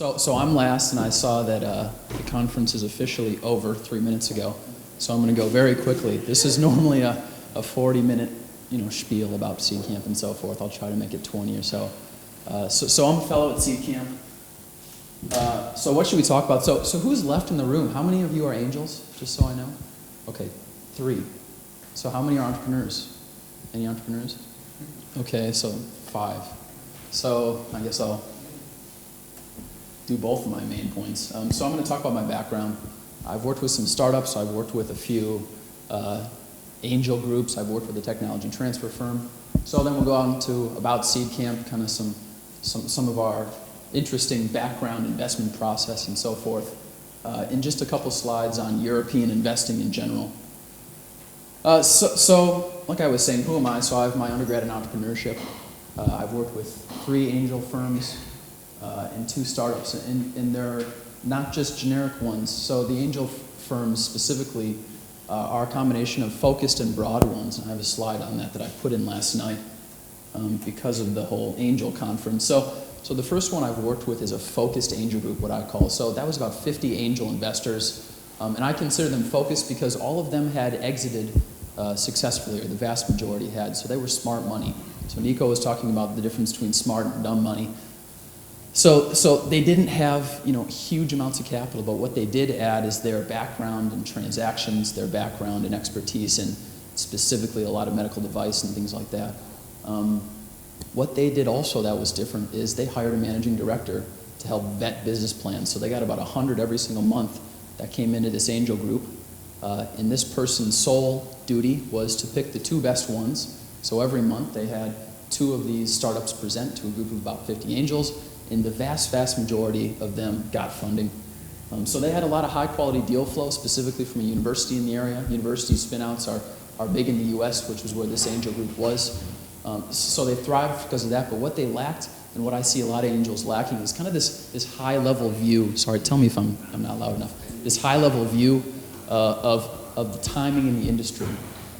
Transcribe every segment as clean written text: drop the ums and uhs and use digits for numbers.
So I'm last, and I saw that the conference is officially over 3 minutes ago. So I'm going to go very quickly. This is normally a 40-minute spiel about SeedCamp and so forth. I'll try to make it 20 or so. So I'm a fellow at SeedCamp. So what should we talk about? So who's left in the room? How many of you are angels? Just so I know. Okay, 3. So how many are entrepreneurs? Any entrepreneurs? Okay, so 5. So I guess I'll do both of my main points. So I'm going to talk about my background. I've worked with some startups. I've worked with a few angel groups. I've worked with a technology transfer firm. So then we'll go on to about SeedCamp, kind of some of our interesting background investment process and so forth. In just a couple slides on European investing in general. So like I was saying, who am I? So I have my undergrad in entrepreneurship. I've worked with 3 angel firms and 2 startups, and they're not just generic ones. So the angel firms specifically are a combination of focused and broad ones. And I have a slide on that I put in last night because of the whole angel conference. So the first one I've worked with is a focused angel group, what I call. So that was about 50 angel investors. And I consider them focused because all of them had exited successfully, or the vast majority had. So they were smart money. So Nico was talking about the difference between smart and dumb money. So they didn't have huge amounts of capital, but what they did add is their background in transactions, their background in expertise, and specifically a lot of medical device and things like that. What they did also that was different is they hired a managing director to help vet business plans. So they got about 100 every single month that came into this angel group. And this person's sole duty was to pick the 2 best ones. So every month they had 2 of these startups present to a group of about 50 angels, and the vast majority of them got funding. So they had a lot of high-quality deal flow, specifically from a university in the area. University spin-outs are big in the U.S., which was where this angel group was. So they thrived because of that, but what they lacked, and what I see a lot of angels lacking, is kind of this high-level view. Sorry, tell me if I'm not loud enough. This high-level view of the timing in the industry.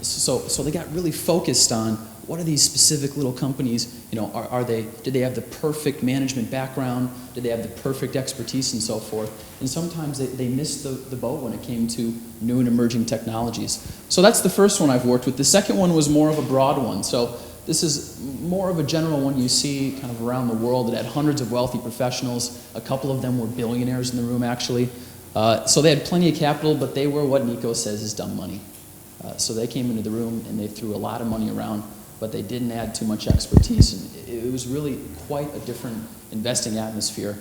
So they got really focused on what are these specific little companies, did they have the perfect management background, did they have the perfect expertise and so forth, and sometimes they missed the boat when it came to new and emerging technologies. So that's the first one I've worked with. The second one was more of a broad one. So this is more of a general one you see kind of around the world that had hundreds of wealthy professionals. A couple of them were billionaires in the room, actually. So they had plenty of capital, but they were what Nico says is dumb money. So they came into the room and they threw a lot of money around, but they didn't add too much expertise. And it was really quite a different investing atmosphere.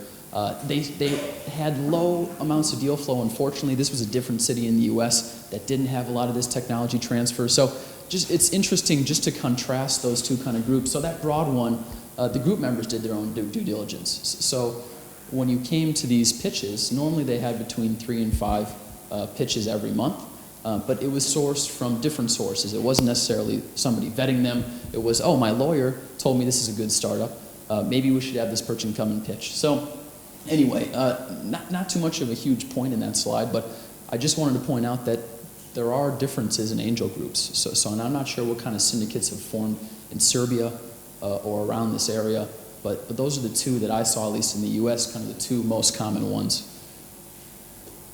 They had low amounts of deal flow. Unfortunately, this was a different city in the U.S. that didn't have a lot of this technology transfer. So it's interesting just to contrast those 2 kind of groups. So that broad one, the group members did their own due diligence. So when you came to these pitches, normally they had between 3 and 5 pitches every month. But it was sourced from different sources. It wasn't necessarily somebody vetting them. It was, oh, my lawyer told me this is a good startup. Maybe we should have this person come and pitch. So anyway, not too much of a huge point in that slide, but I just wanted to point out that there are differences in angel groups. So and I'm not sure what kind of syndicates have formed in Serbia or around this area, but those are the 2 that I saw, at least in the U.S., kind of the 2 most common ones.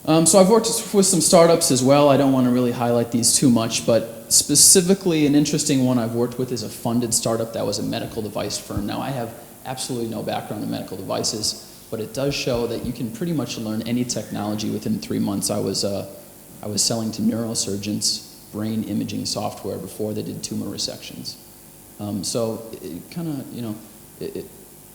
So I've worked with some startups as well. I don't want to really highlight these too much, but specifically an interesting one I've worked with is a funded startup that was a medical device firm. Now I have absolutely no background in medical devices, but it does show that you can pretty much learn any technology within 3 months. I was selling to neurosurgeons brain imaging software before they did tumor resections. So it kind of,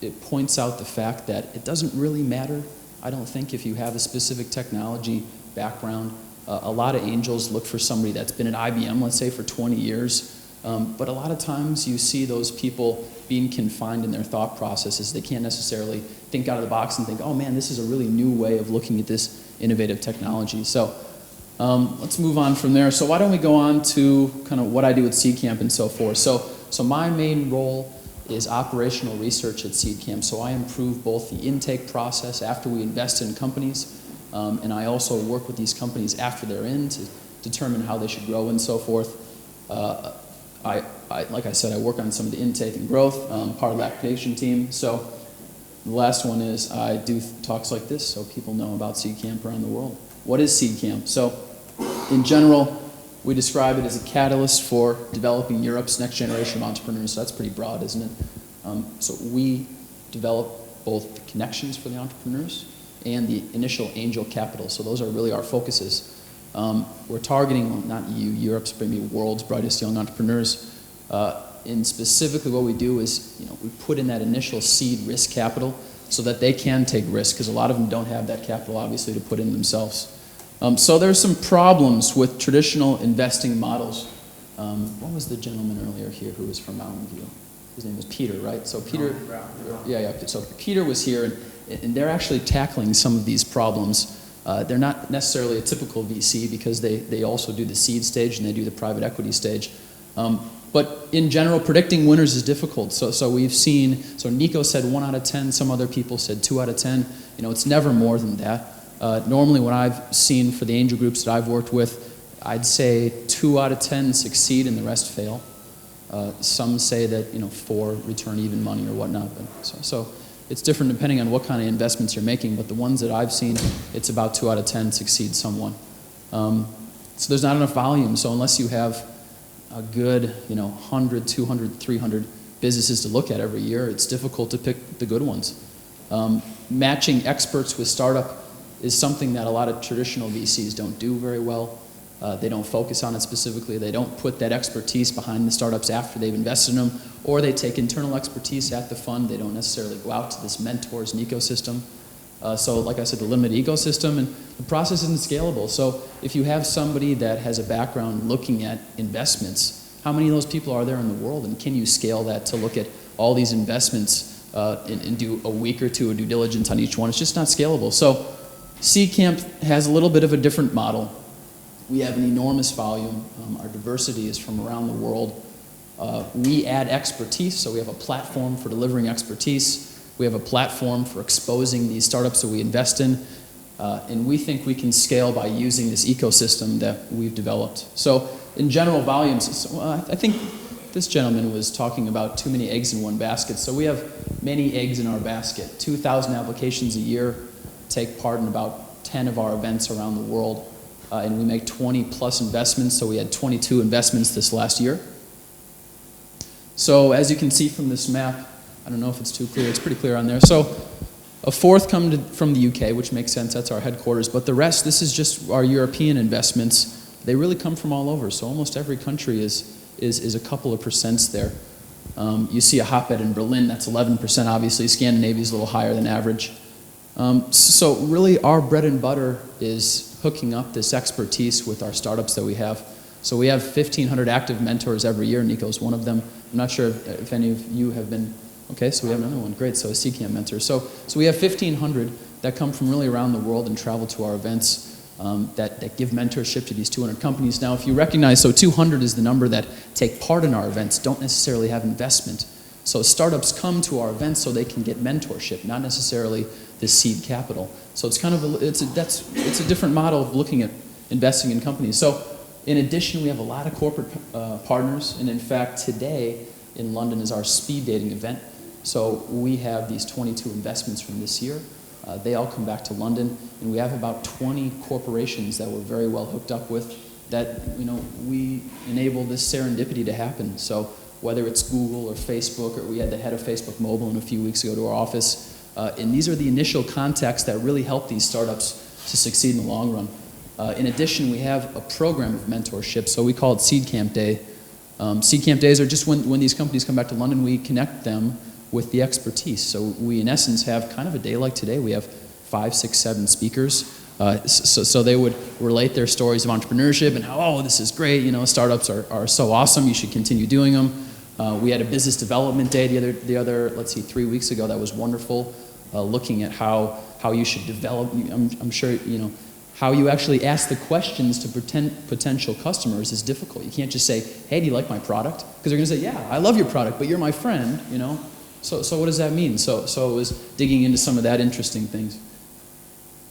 it points out the fact that it doesn't really matter, I don't think, if you have a specific technology background. A lot of angels look for somebody that's been at IBM, let's say, for 20 years. But a lot of times you see those people being confined in their thought processes. They can't necessarily think out of the box and think, oh man, this is a really new way of looking at this innovative technology. So let's move on from there. So why don't we go on to kind of what I do at SeedCamp and so forth. So my main role is operational research at SeedCamp. So I improve both the intake process after we invest in companies, and I also work with these companies after they're in to determine how they should grow and so forth. Like I said, I work on some of the intake and growth, part of the application team. So the last one is I do talks like this so people know about SeedCamp around the world. What is SeedCamp? So in general, we describe it as a catalyst for developing Europe's next generation of entrepreneurs. So that's pretty broad, isn't it? So we develop both the connections for the entrepreneurs and the initial angel capital. So those are really our focuses. We're targeting, well, not Europe's, maybe world's brightest young entrepreneurs. And specifically what we do is, we put in that initial seed risk capital so that they can take risk, because a lot of them don't have that capital, obviously, to put in themselves. So there's some problems with traditional investing models. What was the gentleman earlier here who was from Mountain View? His name was Peter, right? So Peter, yeah. So Peter was here, and they're actually tackling some of these problems. They're not necessarily a typical VC because they also do the seed stage and they do the private equity stage. But in general, predicting winners is difficult. So we've seen, so Nico said 1 out of 10, some other people said 2 out of 10. It's never more than that. Normally what I've seen for the angel groups that I've worked with, I'd say 2 out of 10 succeed and the rest fail. Some say that 4 return even money or whatnot. But so it's different depending on what kind of investments you're making, but the ones that I've seen, it's about 2 out of 10 succeed somewhat. So there's not enough volume, so unless you have a good 100, 200, 300 businesses to look at every year, it's difficult to pick the good ones. Matching experts with startup is something that a lot of traditional VCs don't do very well. They don't focus on it specifically. They don't put that expertise behind the startups after they've invested in them, or they take internal expertise at the fund. They don't necessarily go out to this mentors and ecosystem. So like I said, the limited ecosystem, and the process isn't scalable. So if you have somebody that has a background looking at investments, how many of those people are there in the world, and can you scale that to look at all these investments and do a week or two of due diligence on each one? It's just not scalable. So SeedCamp has a little bit of a different model. We have an enormous volume. Our diversity is from around the world. We add expertise, so we have a platform for delivering expertise. We have a platform for exposing these startups that we invest in. And we think we can scale by using this ecosystem that we've developed. So in general volumes, I think this gentleman was talking about too many eggs in one basket. So we have many eggs in our basket. 2,000 applications a year, take part in about 10 of our events around the world. And we make 20 plus investments, so we had 22 investments this last year. So as you can see from this map, I don't know if it's too clear, it's pretty clear on there. So a fourth come from the UK, which makes sense, that's our headquarters, but the rest, this is just our European investments. They really come from all over, so almost every country is a couple of percents there. You see a hotbed in Berlin, that's 11%, obviously. Scandinavia is a little higher than average. So really our bread and butter is hooking up this expertise with our startups that we have. So we have 1,500 active mentors every year. Nico's one of them. I'm not sure if any of you have been, okay, so we have another one, great, so a SeedCamp mentor. So we have 1,500 that come from really around the world and travel to our events that give mentorship to these 200 companies. Now if you recognize, so 200 is the number that take part in our events, don't necessarily have investment. So startups come to our events so they can get mentorship, not necessarily the seed capital. So it's kind of it's a different model of looking at investing in companies. So in addition, we have a lot of corporate partners, and in fact today in London is our speed dating event. So we have these 22 investments from this year. They all come back to London, and we have about 20 corporations that we're very well hooked up with that we enable this serendipity to happen. So whether it's Google or Facebook, or we had the head of Facebook Mobile in a few weeks ago to our office. And these are the initial contacts that really help these startups to succeed in the long run. In addition, we have a program of mentorship, so we call it SeedCamp Day. SeedCamp Days are just when these companies come back to London, we connect them with the expertise. So we, in essence, have kind of a day like today. We have 5, 6, 7 speakers. So they would relate their stories of entrepreneurship and how, oh, this is great, startups are so awesome, you should continue doing them. We had a business development day the other, let's see, 3 weeks ago. That was wonderful, looking at how you should develop. I'm sure, how you actually ask the questions to potential customers is difficult. You can't just say, hey, do you like my product? Because they're going to say, yeah, I love your product, but you're my friend, So what does that mean? So it was digging into some of that interesting things.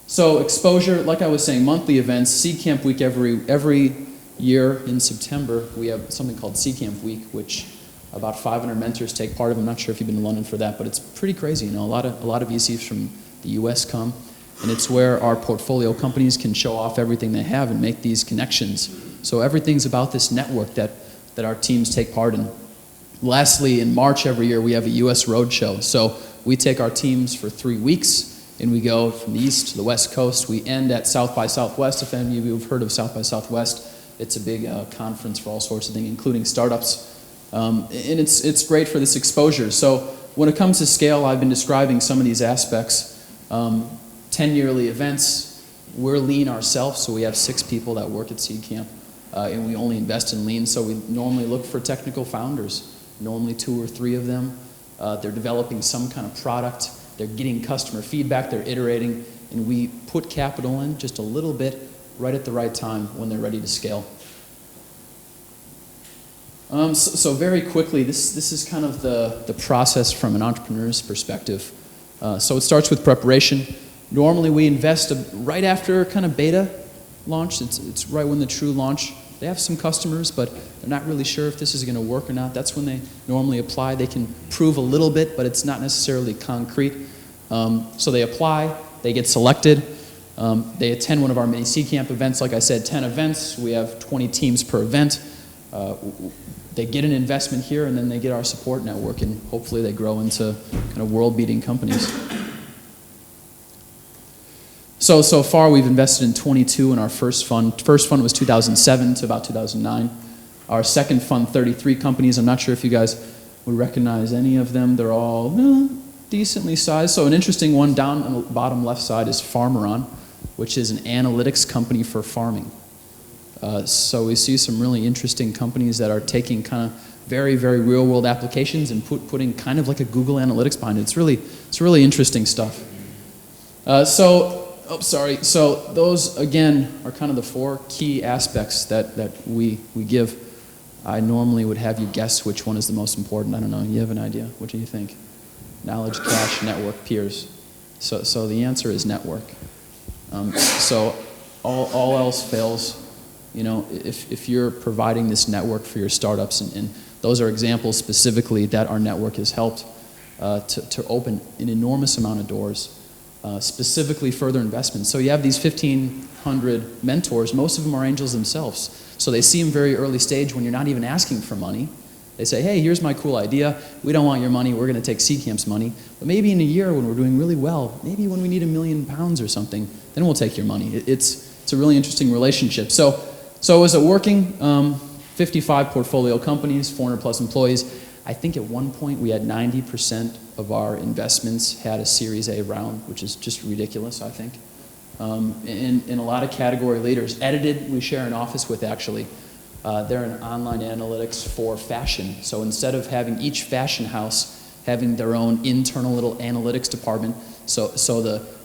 So exposure, like I was saying, monthly events, SeedCamp Week every year in September, we have something called SeedCamp Week, which About 500 mentors take part of them. I'm not sure if you've been to London for that, but it's pretty crazy. You know, a lot of VCs from the U.S. come, and it's where our portfolio companies can show off everything they have and make these connections. So everything's about this network that our teams take part in. Lastly, in March every year, we have a U.S. roadshow. So we take our teams for 3 weeks, and we go from the East to the West Coast. We end at South by Southwest. If any of you have heard of South by Southwest, it's a big conference for all sorts of things, including startups. And it's great for this exposure. So when it comes to scale, I've been describing some of these aspects. 10 yearly events. We're lean ourselves, so we have 6 people that work at SeedCamp, and we only invest in lean. So we normally look for technical founders, normally 2 or 3 of them. They're developing some kind of product. They're getting customer feedback. They're iterating, and we put capital in just a little bit right at the right time when they're ready to scale. So very quickly, this is kind of the process from an entrepreneur's perspective. So it starts with preparation. Normally we invest right after kind of beta launch. It's right when the true launch. They have some customers, but they're not really sure if this is going to work or not. That's when they normally apply. They can prove a little bit, but it's not necessarily concrete. So they apply, they get selected. They attend one of our mini SeedCamp events. Like I said, 10 events. We have 20 teams per event. They get an investment here, and then they get our support network, and hopefully they grow into kind of world-beating companies. So far we've invested in 22 in our first fund. First fund was 2007 to about 2009. Our second fund, 33 companies. I'm not sure if you guys would recognize any of them. They're all decently sized. So an interesting one down on the bottom left side is Farmeron, which is an analytics company for farming. So we see some really interesting companies that are taking kind of very, very real-world applications and putting kind of like a Google Analytics behind it. It's really interesting stuff. So those, again, are kind of the 4 key aspects that we give. I normally would have you guess which one is the most important. I don't know. You have an idea? What do you think? Knowledge, cash, network, peers. So the answer is network. So all else fails. You know, if you're providing this network for your startups, and those are examples specifically that our network has helped to open an enormous amount of doors. Specifically further investments. So you have these 1,500 mentors. Most of them are angels themselves. So they see them very early stage when you're not even asking for money. They say, hey, here's my cool idea. We don't want your money. We're going to take SeedCamp's money. But maybe in a year when we're doing really well, maybe when we need £1 million or something, then we'll take your money. It's a really interesting relationship. So is it working? 55 portfolio companies, 400 plus employees. I think at one point we had 90% of our investments had a Series A round, which is just ridiculous, I think. And a lot of category leaders. Edited, we share an office with actually. They're an online analytics for fashion. So instead of having each fashion house having their own internal little analytics department, so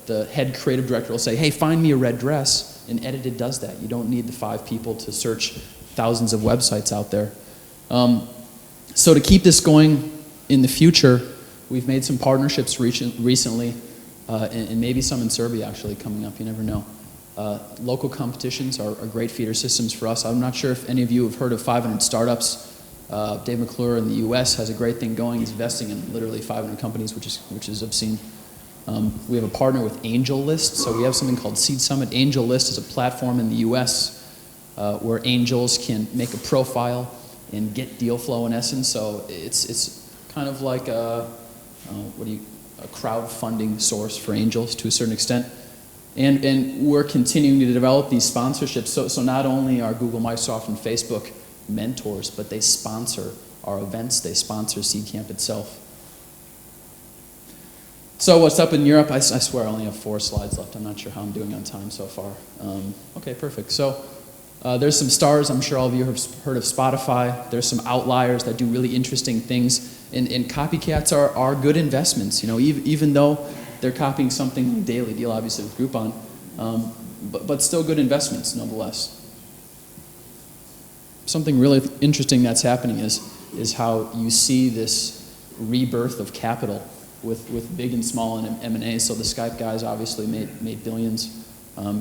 the head creative director will say, hey, find me a red dress, and Edited does that. You don't need the 5 people to search thousands of websites out there. So to keep this going in the future, we've made some partnerships recently, and maybe some in Serbia actually coming up, you never know. Local competitions are great feeder systems for us. I'm not sure if any of you have heard of 500 Startups. Dave McClure in the US has a great thing going. He's investing in literally 500 companies, which is obscene. We have a partner with AngelList, so we have something called Seed Summit. AngelList is a platform in the US where angels can make a profile and get deal flow in essence. So it's kind of like a crowdfunding source for angels to a certain extent. And we're continuing to develop these sponsorships. So not only are Google, Microsoft, and Facebook mentors, but they sponsor our events. They sponsor SeedCamp itself. So what's up in Europe? I swear I only have 4 slides left. I'm not sure how I'm doing on time so far. Okay, perfect. So there's some stars. I'm sure all of you have heard of Spotify. There's some outliers that do really interesting things. And copycats are good investments. You know, even though they're copying something like Daily Deal, obviously with Groupon, but still good investments nonetheless. Something really interesting that's happening is how you see this rebirth of capital with big and small and M&A. So the Skype guys obviously made billions.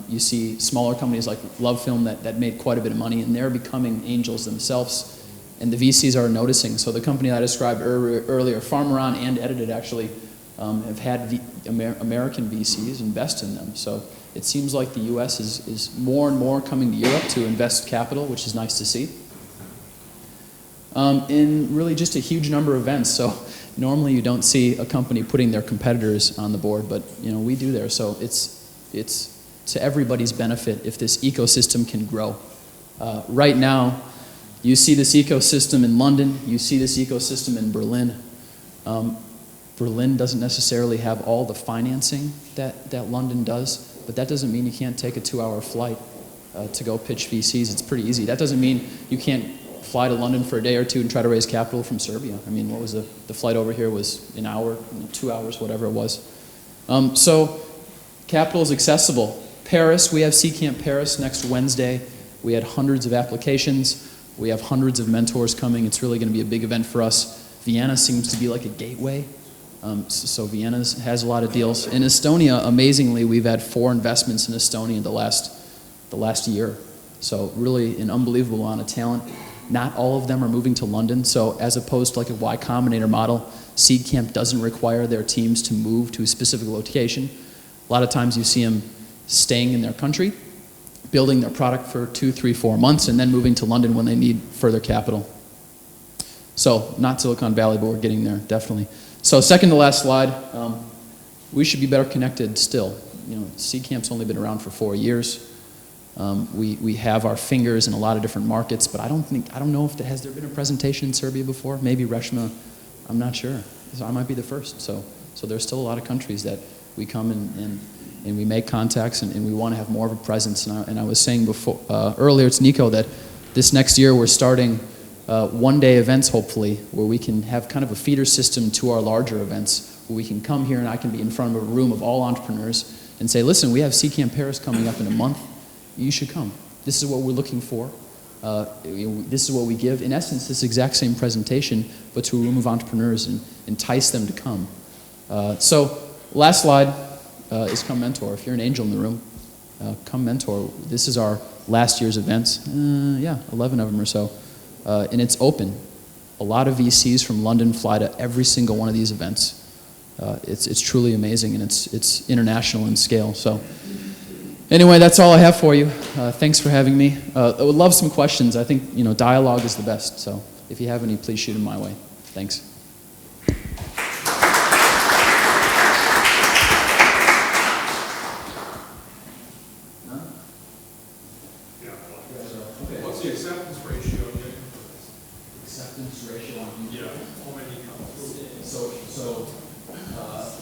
You see smaller companies like LoveFilm that made quite a bit of money, and they're becoming angels themselves. and the VCs are noticing. So the company I described earlier, Farmeron and Edited actually, have had American VCs invest in them. So it seems like the US is more and more coming to Europe to invest capital, which is nice to see. In really just a huge number of events. So normally you don't see a company putting their competitors on the board, but we do there. So it's to everybody's benefit if this ecosystem can grow. Right now, you see this ecosystem in London, you see this ecosystem in Berlin. Berlin doesn't necessarily have all the financing that London does, but that doesn't mean you can't take a 2-hour flight to go pitch VCs. It's pretty easy. That doesn't mean you can't fly to London for a day or two and try to raise capital from Serbia. I mean, what was the flight over here was an hour, 2 hours, whatever it was. So capital is accessible. Paris, we have SeedCamp Paris next Wednesday. We had hundreds of applications. We have hundreds of mentors coming. It's really going to be a big event for us. Vienna seems to be like a gateway. So Vienna has a lot of deals. In Estonia, amazingly, we've had 4 investments in Estonia the last year. So really an unbelievable amount of talent. Not all of them are moving to London. So as opposed to like a Y Combinator model, SeedCamp doesn't require their teams to move to a specific location. A lot of times you see them staying in their country, building their product for 2, 3, 4 months, and then moving to London when they need further capital. So not Silicon Valley, but we're getting there, definitely. So second to last slide, we should be better connected still. SeedCamp's only been around for 4 years. We have our fingers in a lot of different markets, but I don't know if has there been a presentation in Serbia before? Maybe Reshma, I'm not sure. So I might be the first. So there's still a lot of countries that we come and we make contacts and we want to have more of a presence. And I was saying before earlier to Nico that this next year we're starting one-day events, hopefully, where we can have kind of a feeder system to our larger events, where we can come here and I can be in front of a room of all entrepreneurs and say, listen, we have SeedCamp Paris coming up in a month. You should come. This is what we're looking for. This is what we give. In essence, this exact same presentation, but to a room of entrepreneurs and entice them to come. So last slide is come mentor. If you're an angel in the room, come mentor. This is our last year's events. 11 of them or so. And it's open. A lot of VCs from London fly to every single one of these events. It's truly amazing, and it's international in scale. So anyway, that's all I have for you. Thanks for having me. I would love some questions. I think dialogue is the best. So if you have any, please shoot them my way. Thanks. What's the acceptance ratio? Acceptance ratio on Yeah, how many comes? So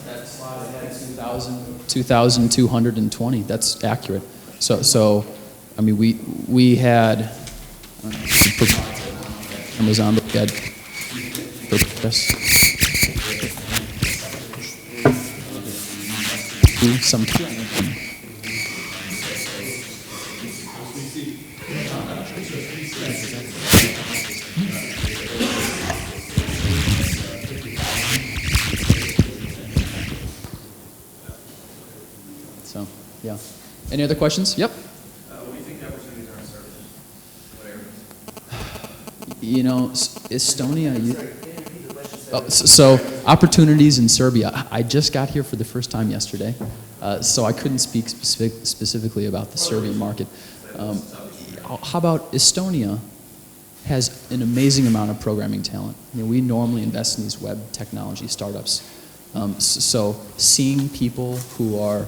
that slide I had 2,220. That's accurate. So I mean we had Amazon. We had some. So, yeah. Any other questions? Yep. What do you think the opportunities are in service? What areas? Estonia. So opportunities in Serbia. I just got here for the first time yesterday, so I couldn't speak specifically about the Serbian market. How about Estonia? Has an amazing amount of programming talent. We normally invest in these web technology startups. So seeing people who are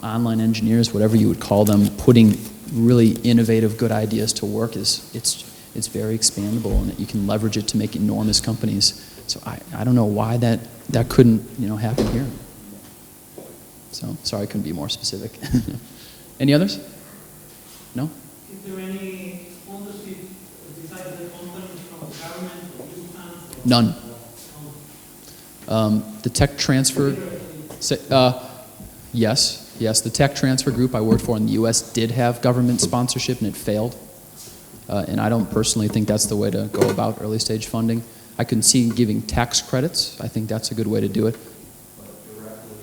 online engineers, whatever you would call them, putting really innovative, good ideas to work it's very expandable, and you can leverage it to make enormous companies. So I don't know why that couldn't happen here. So sorry I couldn't be more specific. Any others? No? Is there any sponsorship besides the companies from the government or EU funds? None. The tech transfer. Yes, the tech transfer group I worked for in the U.S. did have government sponsorship, and it failed. And I don't personally think that's the way to go about early stage funding. I can see giving tax credits. I think that's a good way to do it. But directly,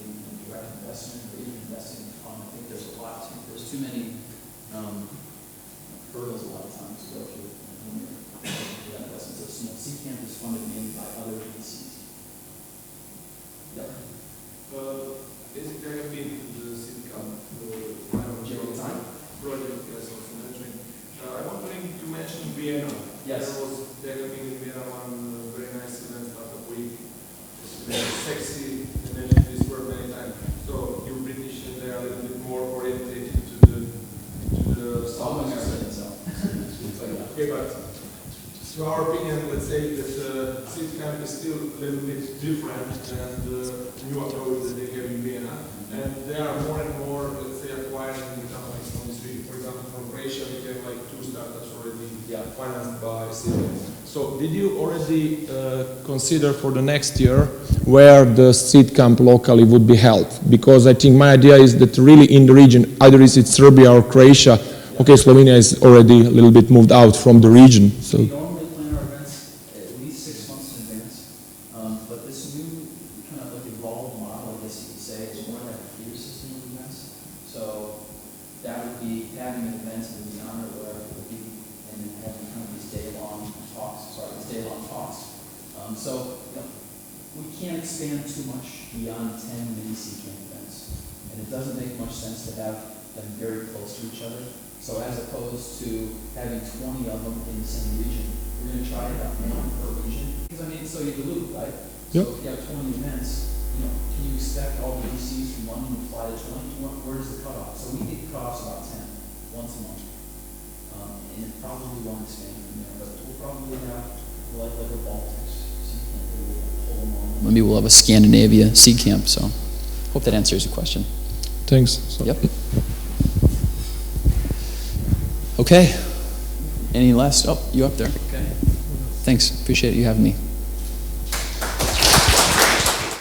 direct investment or even investing in the fund, I think there's too many hurdles a lot of times to go through. just, SeedCamp is funded mainly by other VCs. Yep. There have been the SeedCamp project, yes, also mentioning. I'm wondering, you mentioned Vienna. Yes. There have been in Vienna one very nice event startup week. It's very sexy, you mentioned this word many times. So you British, and they are a little bit more oriented to the South South American, so. Okay, but to our opinion, let's say that SeedCamp is still a little bit different than the new approach that they have in Vienna. And they are more and more, let's say, acquiring the companies from this region. For example, from Croatia, we have like 2 startups already financed by SeedCamp. So did you already consider for the next year where the SeedCamp locally would be held? Because I think my idea is that really in the region, either is it Serbia or Croatia. Okay, Slovenia is already a little bit moved out from the region. So. We normally plan our events at least 6 months in advance, but this new kind of like evolved model, I guess you could say, is more like a feeder system of events. So that would be having an event in Vienna or wherever it would be, and then having kind of these day-long talks. So we can't expand too much beyond 10 mini SeedCamp events, and it doesn't make much sense to have them very close to each other. So as opposed to having 20 of them in the same region, we're going to try to have one per region. Because so you dilute, right? Yep. So if you have 20 events, can you expect all the VCs from London to fly to 20? Where's the cutoff? So we think the cutoff's about 10, once a month. And it probably won't expand from there, but we'll probably have like a Baltics SeedCamp, where we'll pull them all. Maybe we'll have a Scandinavia SeedCamp, so hope that answers your question. Thanks. Yep. Okay. Any last? Oh, you up there? Okay. Thanks. Appreciate you having me.